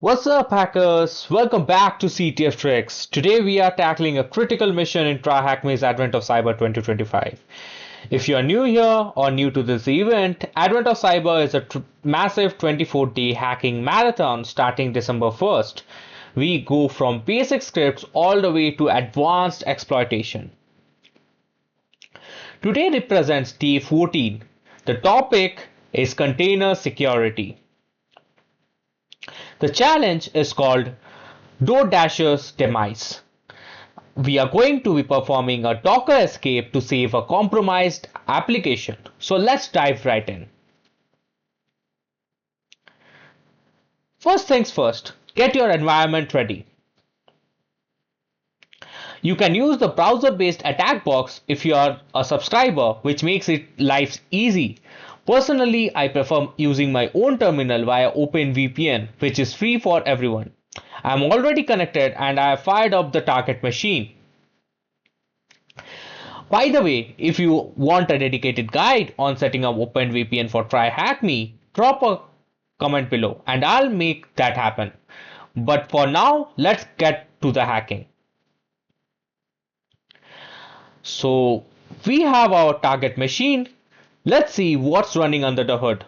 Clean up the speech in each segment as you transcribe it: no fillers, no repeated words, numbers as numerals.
What's up, hackers? Welcome back to CTF Tricks. Today we are tackling a critical mission in TryHackMe's Advent of Cyber 2025. If you are new here or new to this event, Advent of Cyber is a massive 24-day hacking marathon starting December 1st. We go from basic scripts all the way to advanced exploitation. Today represents day 14. The topic is container security. The challenge is called DoorDasher's Demise. We are going to be performing a Docker escape to save a compromised application. So let's dive right in. First things first, get your environment ready. You can use the browser-based attack box if you are a subscriber, which makes it life easy. Personally, I prefer using my own terminal via OpenVPN, which is free for everyone. I'm already connected and I have fired up the target machine. By the way, if you want a dedicated guide on setting up OpenVPN for TryHackMe, drop a comment below and I'll make that happen. But for now, let's get to the hacking. So we have our target machine. Let's see what's running under the hood.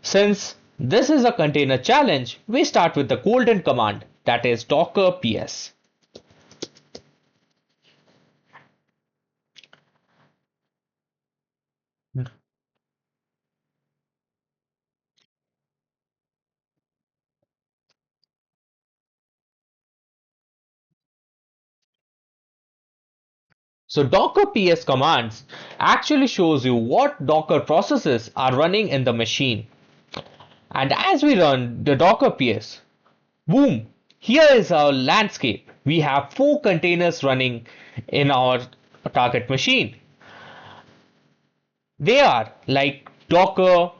Since this is a container challenge, we start with the golden command, that is docker ps. So docker ps commands actually shows you what docker processes are running in the machine. And as we run the docker ps, boom, here is our landscape. We have 4 containers running in our target machine. They are like docker,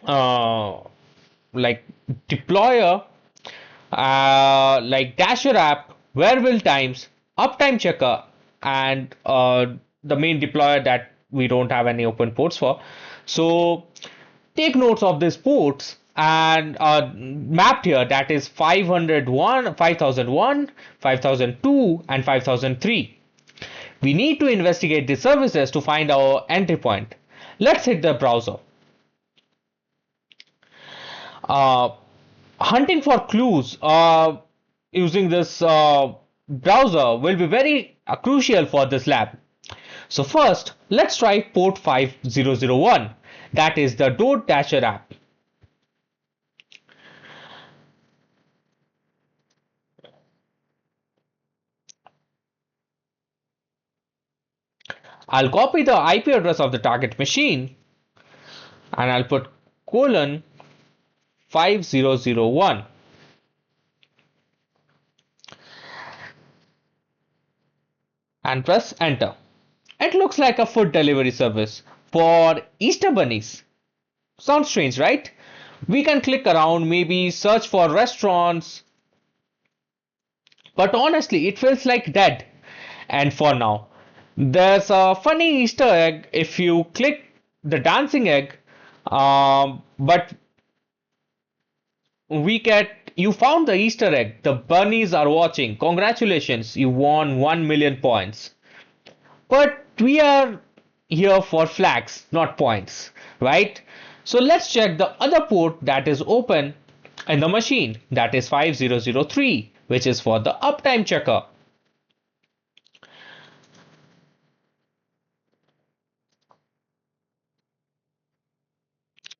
uh, like deployer, like dasher app, where will times, uptime checker, and the main deployer that we don't have any open ports for. So take notes of these ports and mapped here, that is 501, 5001, 5002, and 5003. We need to investigate these services to find our entry point. Let's hit the browser. Uh, Hunting for clues using this browser will be very crucial for this lab. So first, let's try port 5001. That is the DoorDasher app. I'll copy the IP address of the target machine and I'll put colon 5001 and press enter. It looks like a food delivery service for Easter bunnies. Sounds strange, right? We can click around, maybe search for restaurants, but honestly, it feels like dead. And for now, there's a funny Easter egg if you click the dancing egg, but we get you found the Easter egg. The bunnies are watching. Congratulations, you won 1 million points. But we are here for flags, not points, right? So let's check the other port that is open in the machine, that is 5003, which is for the uptime checker.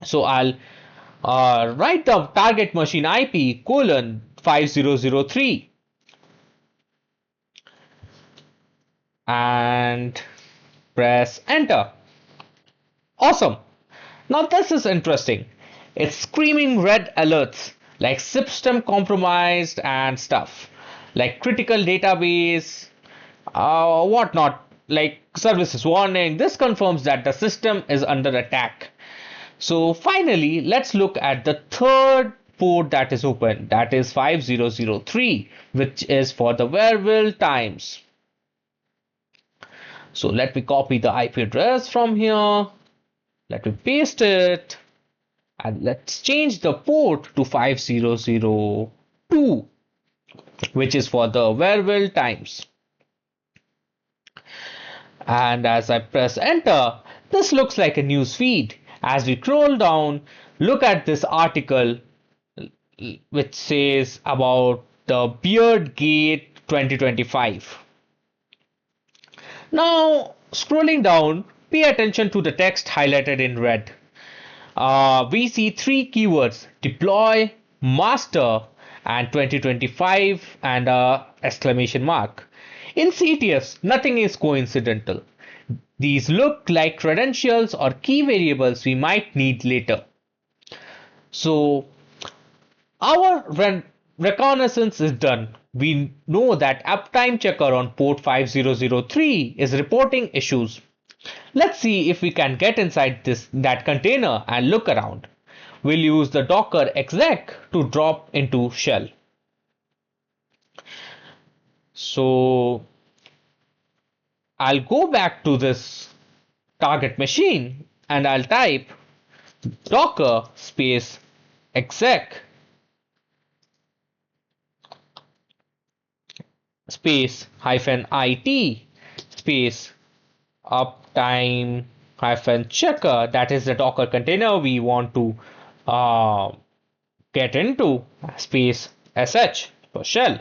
So I'll write the target machine IP colon 5003 and press enter. Awesome. Now this is interesting. It's screaming red alerts like system compromised and stuff, like critical database, whatnot, like services warning. This confirms that the system is under attack. So finally, let's look at the third port that is open, that is 5003, which is for the where will times. So let me copy the IP address from here. Let me paste it. And let's change the port to 5002, which is for the Werewolf times. And as I press enter, this looks like a news feed. As we scroll down, look at this article which says about the Beardgate 2025. Now, scrolling down, pay attention to the text highlighted in red. We see three keywords: deploy, master, and 2025 and exclamation mark. In CTFs, nothing is coincidental. These look like credentials or key variables we might need later. So our reconnaissance is done. We know that uptime checker on port 5003 is reporting issues. Let's see if we can get inside that container and look around. We'll use the docker exec to drop into shell. So I'll go back to this target machine and I'll type docker space exec space -it space uptime -checker. That is the docker container we want to get into, space sh for shell,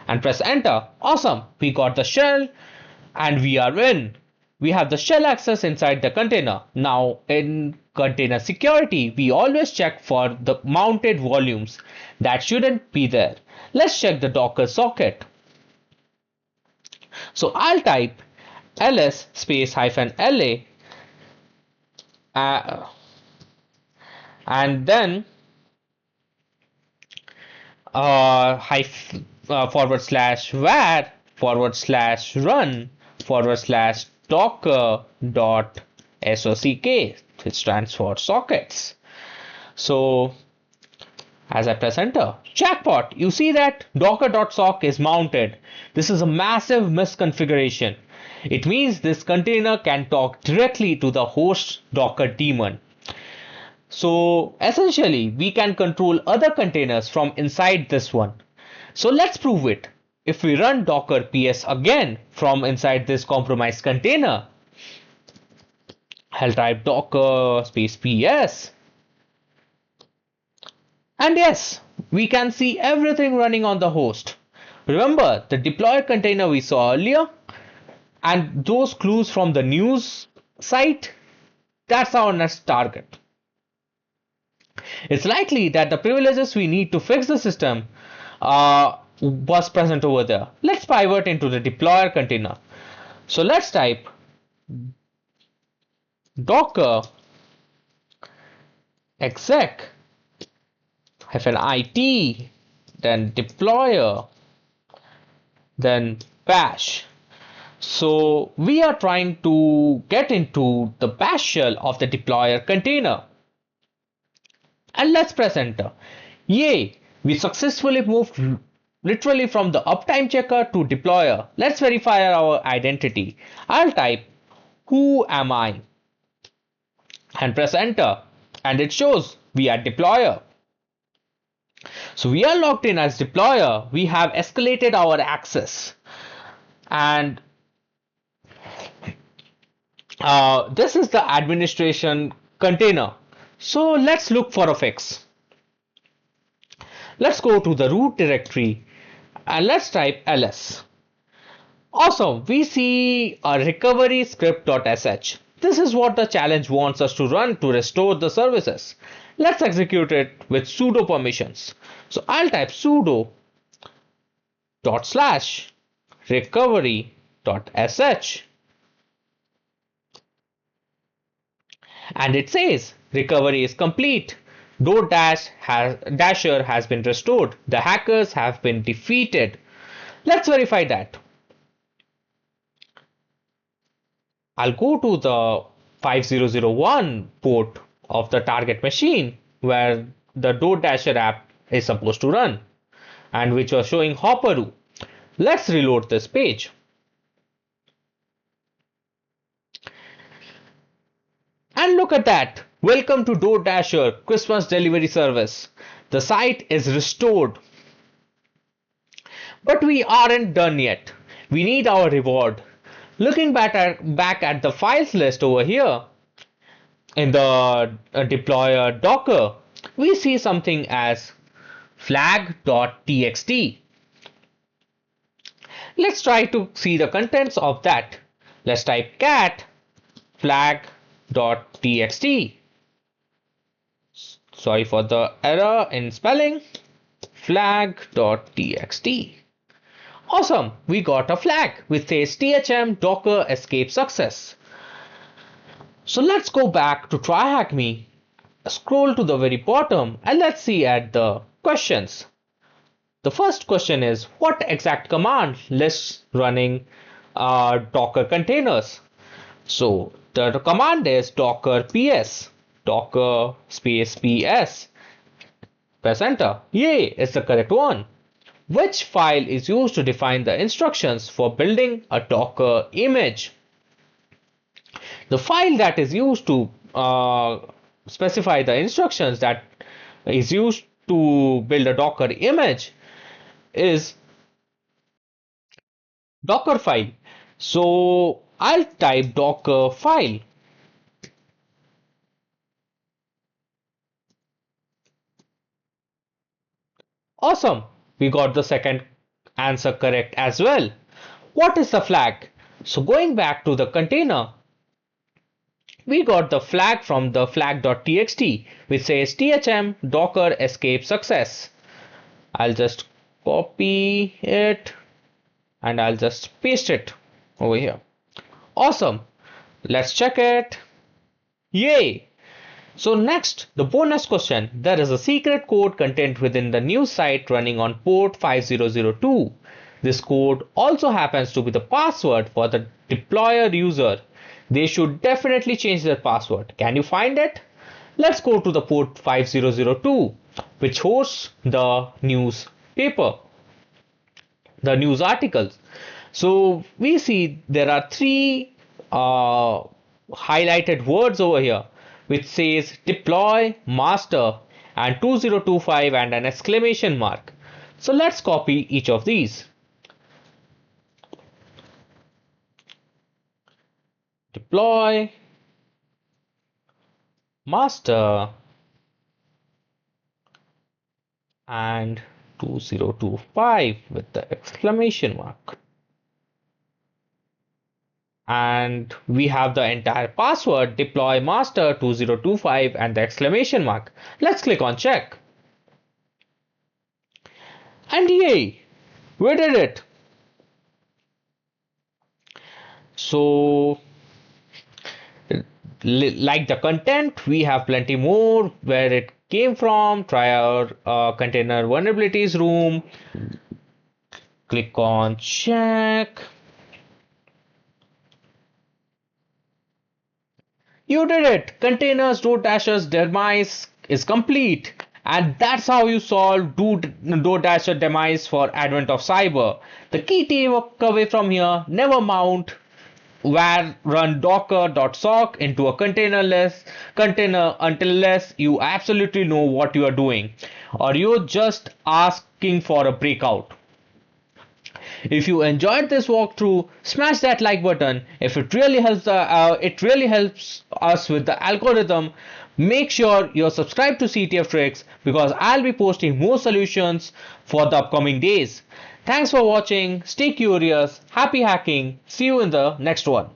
and press enter. Awesome, we got the shell and we are in. We have the shell access inside the container. Now in container security, we always check for the mounted volumes that shouldn't be there. Let's check the docker socket. So I'll type ls space -la and then /run/docker.sock, which stands for sockets. So as I press enter, jackpot, you see that docker.sock is mounted. This is a massive misconfiguration. It means this container can talk directly to the host Docker daemon. So essentially, we can control other containers from inside this one. So let's prove it. If we run docker ps again from inside this compromised container, I'll type docker space ps. And yes, we can see everything running on the host. Remember the deploy container we saw earlier? And those clues from the news site? That's our next target. It's likely that the privileges we need to fix the system was present over there. Let's pivot into the deployer container. So let's type docker exec -it, then deployer, then bash. So we are trying to get into the bash shell of the deployer container. And let's press enter. Yay, we successfully moved literally from the uptime checker to deployer. Let's verify our identity. I'll type who am I and press enter, and it shows we are deployer. So we are logged in as deployer. We have escalated our access, and this is the administration container. So let's look for a fix. Let's go to the root directory and let's type ls. Awesome, we see a recovery script.sh. This is what the challenge wants us to run to restore the services. Let's execute it with sudo permissions. So I'll type sudo /recovery.sh, and it says recovery is complete. DoorDasher has been restored. The hackers have been defeated. Let's verify that. I'll go to the 5001 port of the target machine where the DoorDasher app is supposed to run and which was showing Hopperoo. Let's reload this page. And look look at that. Welcome to DoorDasher Christmas delivery service. The site is restored. But we aren't done yet. We need our reward. Looking back at the files list over here in the deployer Docker, we see something as flag.txt. Let's try to see the contents of that. Let's type cat flag.txt. Sorry for the error in spelling. Flag.txt. Awesome, we got a flag which says THM Docker escape success. So let's go back to TryHackMe, scroll to the very bottom, and let's see at the questions. The first question is, what exact command lists running Docker containers? So the command is docker ps, docker space ps. Press enter. Yay, it's the correct one. Which file is used to define the instructions for building a Docker image? The file that is used to specify the instructions that is used to build a Docker image is Docker file. So I'll type Docker file. Awesome, we got the second answer correct as well. What is the flag? So going back to the container, we got the flag from the flag.txt which says thm docker escape success. I'll just copy it and I'll just paste it over here. Awesome, let's check it. Yay! So next, the bonus question. There is a secret code contained within the new site running on port 5002. This code also happens to be the password for the deployer user. They should definitely change their password. Can you find it? Let's go to the port 5002, which hosts the newspaper, the news articles. So we see there are three highlighted words over here, which says deploy master and 2025 and an exclamation mark. So let's copy each of these. Deploy master and 2025 with the exclamation mark. And we have the entire password deploy master 2025 and the exclamation mark. Let's click on check. And yay, we did it. So like the content, we have plenty more where it came from. Try our container vulnerabilities room. Click on check. You did it! Containers, DoorDasher's Demise is complete. And that's how you solve DoorDasher Demise for Advent of Cyber. The key takeaway from here, never mount var run docker.sock into a container unless you absolutely know what you are doing or you're just asking for a breakout. If you enjoyed this walkthrough, smash that like button. If it really helps us with the algorithm. Make sure you're subscribed to CTF Tricks because I'll be posting more solutions for the upcoming days. Thanks for watching. Stay curious. Happy hacking. See you in the next one.